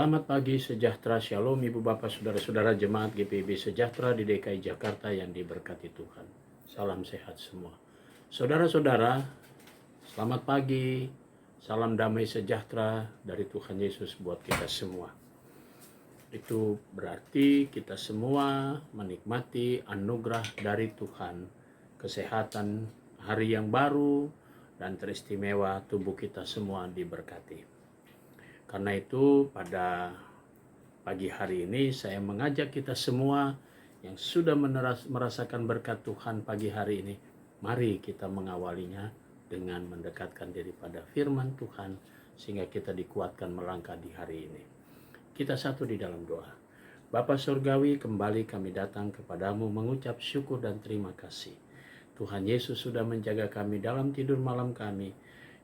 Selamat pagi, sejahtera, shalom Ibu Bapak, Saudara-saudara jemaat GPIB Sejahtera di DKI Jakarta yang diberkati Tuhan. Salam sehat semua. Saudara-saudara, selamat pagi, salam damai sejahtera dari Tuhan Yesus buat kita semua. Itu berarti kita semua menikmati anugerah dari Tuhan, kesehatan, hari yang baru, dan teristimewa tubuh kita semua diberkati. Karena itu pada pagi hari ini saya mengajak kita semua yang sudah merasakan berkat Tuhan pagi hari ini, mari kita mengawalinya dengan mendekatkan diri pada firman Tuhan sehingga kita dikuatkan melangkah di hari ini. Kita satu di dalam doa. Bapa Surgawi, kembali kami datang kepadamu mengucap syukur dan terima kasih. Tuhan Yesus sudah menjaga kami dalam tidur malam kami.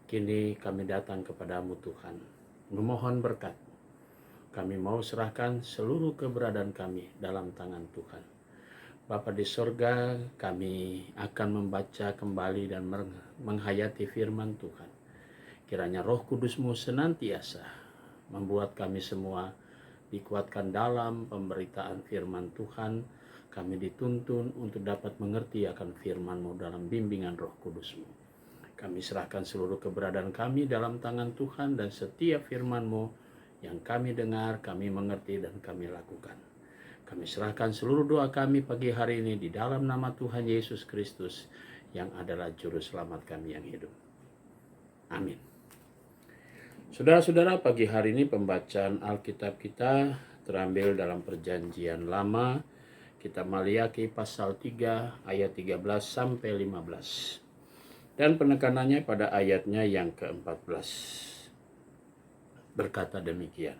Kini kami datang kepadamu Tuhan, memohon berkat. Kami mau serahkan seluruh keberadaan kami dalam tangan Tuhan. Bapa di sorga, kami akan membaca kembali dan menghayati firman Tuhan. Kiranya Roh Kudus-Mu senantiasa membuat kami semua dikuatkan dalam pemberitaan firman Tuhan. Kami dituntun untuk dapat mengerti akan firman-Mu dalam bimbingan Roh Kudus-Mu. Kami serahkan seluruh keberadaan kami dalam tangan Tuhan, dan setiap firman-Mu yang kami dengar, kami mengerti dan kami lakukan. Kami serahkan seluruh doa kami pagi hari ini di dalam nama Tuhan Yesus Kristus yang adalah Juru Selamat kami yang hidup. Amin. Saudara-saudara, pagi hari ini pembacaan Alkitab kita terambil dalam Perjanjian Lama, Kitab Maliaki pasal 3 ayat 13 sampai 15. Dan penekanannya pada ayatnya yang ke-14. Berkata demikian,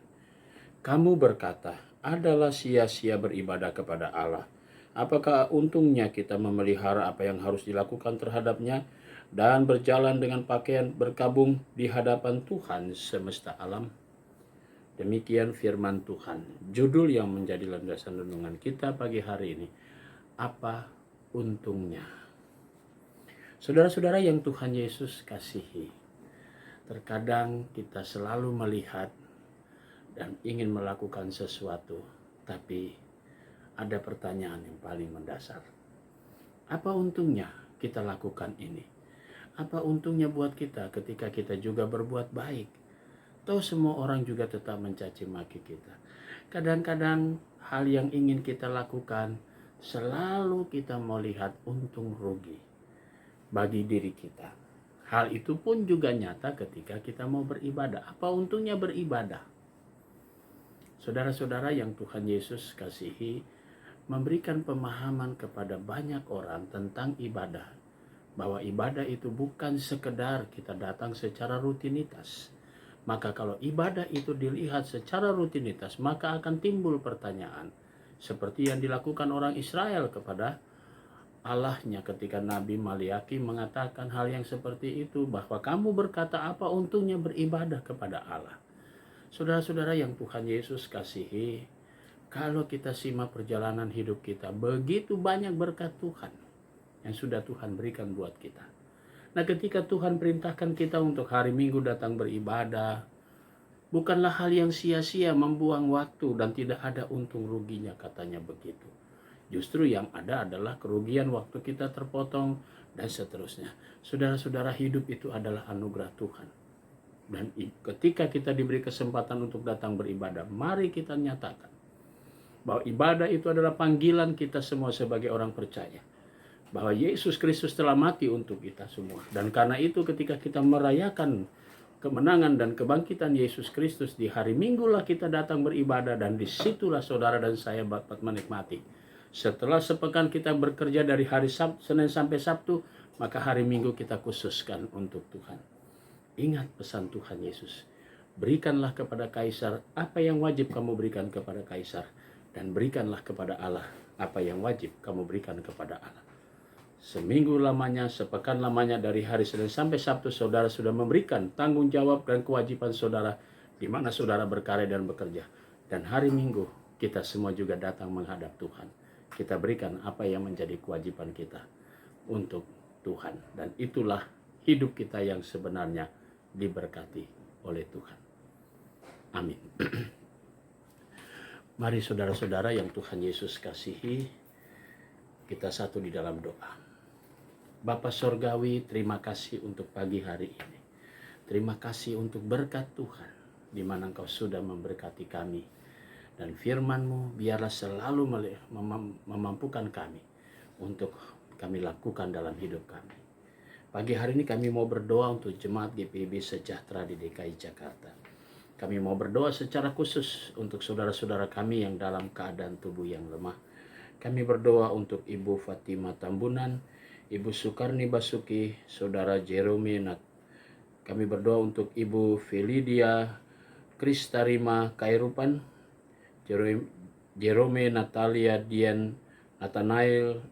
kamu berkata, adalah sia-sia beribadah kepada Allah. Apakah untungnya kita memelihara apa yang harus dilakukan terhadapnya dan berjalan dengan pakaian berkabung di hadapan Tuhan semesta alam? Demikian firman Tuhan. Judul yang menjadi landasan renungan kita pagi hari ini, apa untungnya? Saudara-saudara yang Tuhan Yesus kasihi, terkadang kita selalu melihat dan ingin melakukan sesuatu, tapi ada pertanyaan yang paling mendasar. Apa untungnya kita lakukan ini? Apa untungnya buat kita ketika kita juga berbuat baik? Toh semua orang juga tetap mencaci maki kita. Kadang-kadang hal yang ingin kita lakukan, selalu kita melihat untung rugi bagi diri kita. Hal itu pun juga nyata ketika kita mau beribadah. Apa untungnya beribadah? Saudara-saudara yang Tuhan Yesus kasihi, memberikan pemahaman kepada banyak orang tentang ibadah. Bahwa ibadah itu bukan sekedar kita datang secara rutinitas. Maka kalau ibadah itu dilihat secara rutinitas, maka akan timbul pertanyaan. Seperti yang dilakukan orang Israel kepada Allahnya ketika Nabi Maliaki mengatakan hal yang seperti itu, bahwa kamu berkata apa untungnya beribadah kepada Allah. Saudara-saudara yang Tuhan Yesus kasihi, kalau kita simak perjalanan hidup kita, begitu banyak berkat Tuhan yang sudah Tuhan berikan buat kita. Nah, ketika Tuhan perintahkan kita untuk hari Minggu datang beribadah, bukanlah hal yang sia-sia membuang waktu dan tidak ada untung ruginya, katanya begitu. Justru yang ada adalah kerugian waktu kita terpotong dan seterusnya. Saudara-saudara, hidup itu adalah anugerah Tuhan. Dan ketika kita diberi kesempatan untuk datang beribadah, mari kita nyatakan bahwa ibadah itu adalah panggilan kita semua sebagai orang percaya. Bahwa Yesus Kristus telah mati untuk kita semua. Dan karena itu ketika kita merayakan kemenangan dan kebangkitan Yesus Kristus di hari Minggu lah kita datang beribadah, dan disitulah saudara dan saya dapat menikmati. Setelah sepekan kita bekerja dari hari Senin sampai Sabtu, maka hari Minggu kita khususkan untuk Tuhan. Ingat pesan Tuhan Yesus. Berikanlah kepada Kaisar apa yang wajib kamu berikan kepada Kaisar, dan berikanlah kepada Allah apa yang wajib kamu berikan kepada Allah. Seminggu lamanya, sepekan lamanya, dari hari Senin sampai Sabtu, saudara sudah memberikan tanggung jawab dan kewajiban saudara di mana saudara berkarya dan bekerja. Dan hari Minggu kita semua juga datang menghadap Tuhan. Kita berikan apa yang menjadi kewajiban kita untuk Tuhan. Dan itulah hidup kita yang sebenarnya diberkati oleh Tuhan. Amin. Mari saudara-saudara yang Tuhan Yesus kasihi, kita satu di dalam doa. Bapa Sorgawi, terima kasih untuk pagi hari ini. Terima kasih untuk berkat Tuhan, di mana Engkau sudah memberkati kami. Dan firman-Mu biarlah selalu memampukan kami untuk kami lakukan dalam hidup kami. Pagi hari ini kami mau berdoa untuk Jemaat GPIB Sejahtera di DKI Jakarta. Kami mau berdoa secara khusus untuk saudara-saudara kami yang dalam keadaan tubuh yang lemah. Kami berdoa untuk Ibu Fatima Tambunan, Ibu Sukarni Basuki, Saudara Jerome Nat. Kami berdoa untuk Ibu Felidia Kristarima Kairupan, Jerome Natalia Dian, Nathanael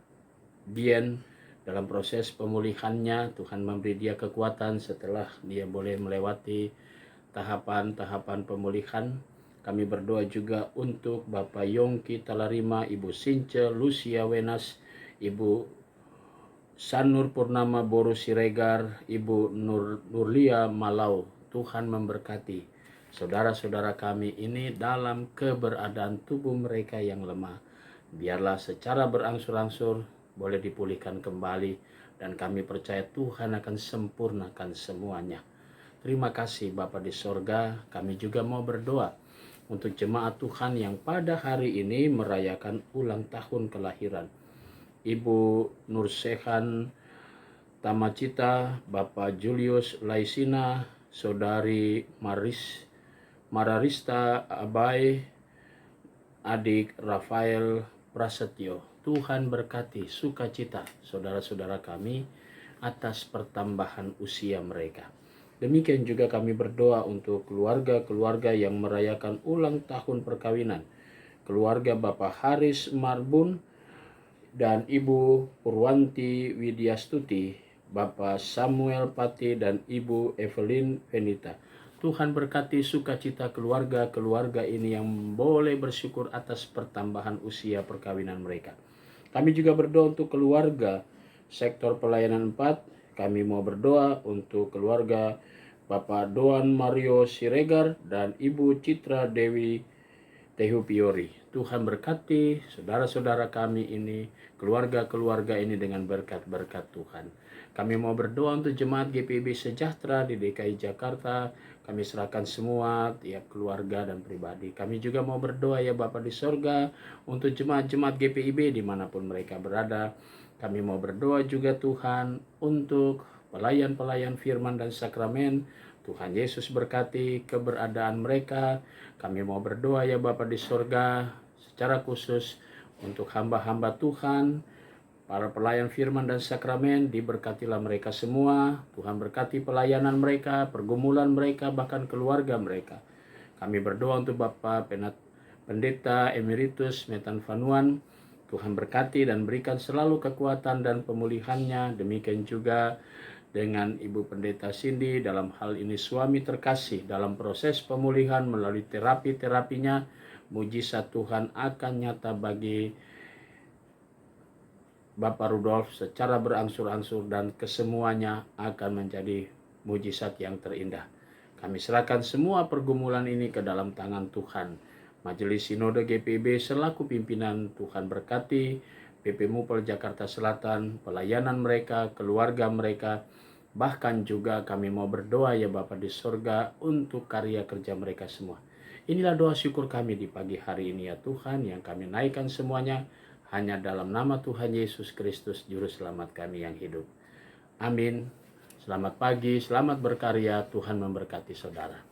Dian, dalam proses pemulihannya. Tuhan memberi dia kekuatan setelah dia boleh melewati tahapan-tahapan pemulihan. Kami berdoa juga untuk Bapak Yongki Talarima, Ibu Since Lucia Wenas, Ibu Sanur Purnama Boru Siregar, Ibu Nurlia Malau. Tuhan memberkati saudara-saudara kami ini dalam keberadaan tubuh mereka yang lemah. Biarlah secara berangsur-angsur boleh dipulihkan kembali, dan kami percaya Tuhan akan sempurnakan semuanya. Terima kasih Bapa di sorga. Kami juga mau berdoa untuk jemaat Tuhan yang pada hari ini merayakan ulang tahun kelahiran. Ibu Nursehan Tamacita, Bapak Julius Laisina, Saudari Mararista Abai, adik Rafael Prasetyo. Tuhan berkati sukacita saudara-saudara kami atas pertambahan usia mereka. Demikian juga kami berdoa untuk keluarga-keluarga yang merayakan ulang tahun perkawinan. Keluarga Bapak Haris Marbun dan Ibu Purwanti Widyastuti, Bapak Samuel Pati dan Ibu Evelyn Venita. Tuhan berkati sukacita keluarga-keluarga ini yang boleh bersyukur atas pertambahan usia perkawinan mereka. Kami juga berdoa untuk keluarga sektor pelayanan 4. Kami mau berdoa untuk keluarga Bapak Doan Mario Siregar dan Ibu Citra Dewi Tehupiori. Tuhan berkati saudara-saudara kami ini, keluarga-keluarga ini dengan berkat-berkat Tuhan. Kami mau berdoa untuk Jemaat GPIB Sejahtera di DKI Jakarta. Kami serahkan semua tiap keluarga dan pribadi. Kami juga mau berdoa ya Bapa di sorga untuk jemaat-jemaat GPIB dimanapun mereka berada. Kami mau berdoa juga Tuhan untuk pelayan-pelayan firman dan sakramen. Tuhan Yesus berkati keberadaan mereka. Kami mau berdoa ya Bapa di sorga secara khusus untuk hamba-hamba Tuhan, para pelayan firman dan sakramen. Diberkatilah mereka semua. Tuhan berkati pelayanan mereka, pergumulan mereka, bahkan keluarga mereka. Kami berdoa untuk Bapak Pendeta Emeritus Metan Vanuan. Tuhan berkati dan berikan selalu kekuatan dan pemulihannya. Demikian juga dengan Ibu Pendeta Cindy, dalam hal ini suami terkasih, dalam proses pemulihan melalui terapi-terapinya. Mujizat Tuhan akan nyata bagi Bapak Rudolf secara berangsur-angsur, dan kesemuanya akan menjadi mujizat yang terindah. Kami serahkan semua pergumulan ini ke dalam tangan Tuhan. Majelis Sinode GPIB selaku pimpinan, Tuhan berkati PP Mupel Jakarta Selatan, pelayanan mereka, keluarga mereka. Bahkan juga kami mau berdoa ya Bapa di sorga untuk karya kerja mereka semua. Inilah doa syukur kami di pagi hari ini ya Tuhan, yang kami naikkan semuanya hanya dalam nama Tuhan Yesus Kristus, Juru Selamat kami yang hidup. Amin. Selamat pagi, selamat berkarya, Tuhan memberkati saudara.